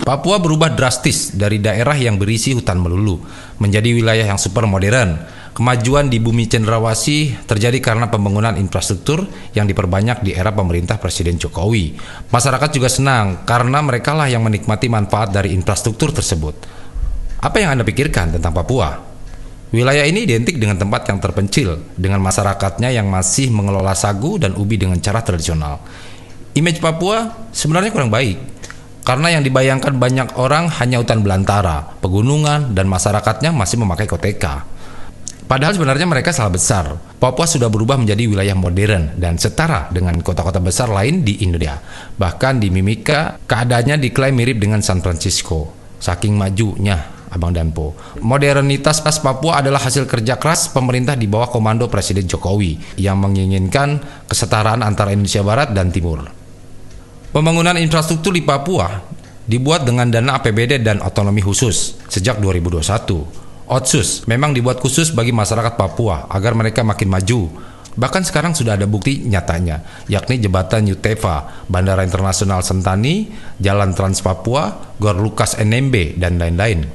Papua berubah drastis dari daerah yang berisi hutan melulu menjadi wilayah yang super modern. Kemajuan di bumi cendrawasih terjadi karena pembangunan infrastruktur yang diperbanyak di era pemerintah Presiden Jokowi. Masyarakat juga senang karena merekalah yang menikmati manfaat dari infrastruktur tersebut. Apa yang Anda pikirkan tentang Papua? Wilayah ini identik dengan tempat yang terpencil, dengan masyarakatnya yang masih mengelola sagu dan ubi dengan cara tradisional. Image Papua sebenarnya kurang baik. Karena yang dibayangkan banyak orang hanya hutan belantara, pegunungan, dan masyarakatnya masih memakai koteka. Padahal sebenarnya mereka salah besar. Papua sudah berubah menjadi wilayah modern dan setara dengan kota-kota besar lain di Indonesia. Bahkan di Mimika, keadaannya diklaim mirip dengan San Francisco. Saking majunya, Abang Danpo. Modernitas Papua adalah hasil kerja keras pemerintah di bawah komando Presiden Jokowi yang menginginkan kesetaraan antara Indonesia Barat dan Timur. Pembangunan infrastruktur di Papua dibuat dengan dana APBD dan otonomi khusus sejak 2021. Otsus memang dibuat khusus bagi masyarakat Papua agar mereka makin maju. Bahkan sekarang sudah ada bukti nyatanya, yakni jembatan Yutefa, Bandara Internasional Sentani, Jalan Trans Papua, Gor Lukas NMB, dan lain-lain.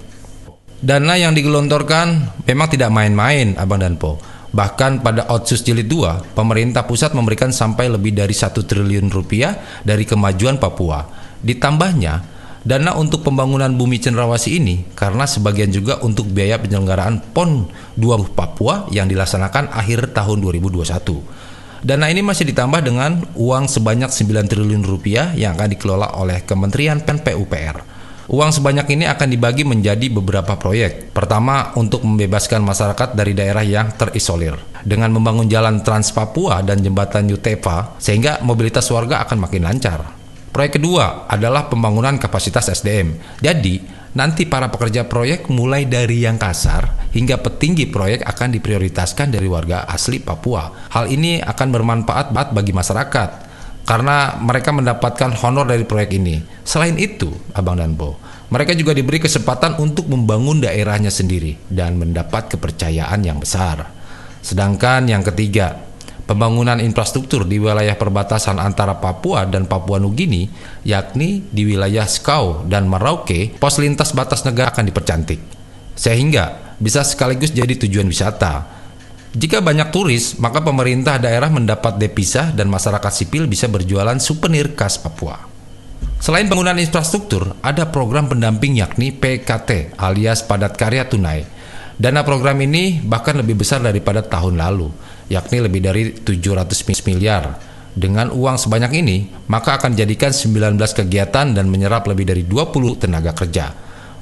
Dana yang digelontorkan memang tidak main-main, Abang Danpo. Bahkan pada Otsus Jilid 2, pemerintah pusat memberikan sampai lebih dari 1 triliun rupiah dari kemajuan Papua. Ditambahnya, dana untuk pembangunan bumi cendrawasih ini karena sebagian juga untuk biaya penyelenggaraan PON 2 Papua yang dilaksanakan akhir tahun 2021. Dana ini masih ditambah dengan uang sebanyak 9 triliun rupiah yang akan dikelola oleh Kementerian PUPR. Uang sebanyak ini akan dibagi menjadi beberapa proyek. Pertama, untuk membebaskan masyarakat dari daerah yang terisolir dengan membangun jalan Trans Papua dan jembatan Yutefa sehingga mobilitas warga akan makin lancar. Proyek kedua adalah pembangunan kapasitas SDM. Jadi, nanti para pekerja proyek mulai dari yang kasar hingga petinggi proyek akan diprioritaskan dari warga asli Papua. Hal ini akan bermanfaat bagi masyarakat karena mereka mendapatkan honor dari proyek ini. Selain itu, Abang Danpo, mereka juga diberi kesempatan untuk membangun daerahnya sendiri dan mendapat kepercayaan yang besar. Sedangkan yang ketiga, pembangunan infrastruktur di wilayah perbatasan antara Papua dan Papua Nugini, yakni di wilayah Skau dan Merauke, pos lintas batas negara akan dipercantik, sehingga bisa sekaligus jadi tujuan wisata. Jika banyak turis, maka pemerintah daerah mendapat devisa dan masyarakat sipil bisa berjualan souvenir khas Papua. Selain pembangunan infrastruktur, ada program pendamping yakni PKT alias padat karya tunai. Dana program ini bahkan lebih besar daripada tahun lalu, yakni lebih dari 700 miliar. Dengan uang sebanyak ini, maka akan jadikan 19 kegiatan dan menyerap lebih dari 20 tenaga kerja.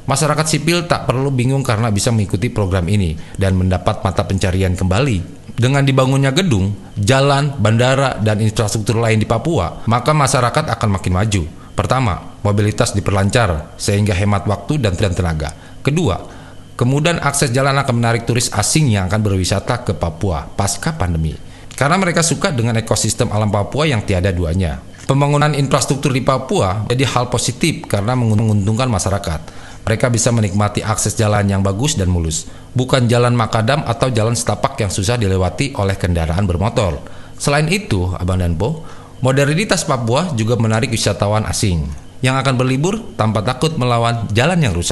Masyarakat sipil tak perlu bingung karena bisa mengikuti program ini dan mendapat mata pencarian kembali. Dengan dibangunnya gedung, jalan, bandara, dan infrastruktur lain di Papua, maka masyarakat akan makin maju. Pertama, mobilitas diperlancar sehingga hemat waktu dan tenaga. Kedua, kemudian akses jalan akan menarik turis asing yang akan berwisata ke Papua pasca pandemi. Karena mereka suka dengan ekosistem alam Papua yang tiada duanya. Pembangunan infrastruktur di Papua jadi hal positif karena menguntungkan masyarakat. Mereka bisa menikmati akses jalan yang bagus dan mulus, bukan jalan makadam atau jalan setapak yang susah dilewati oleh kendaraan bermotor. Selain itu, Abang Danpo, modernitas Papua juga menarik wisatawan asing yang akan berlibur tanpa takut melawan jalan yang rusak.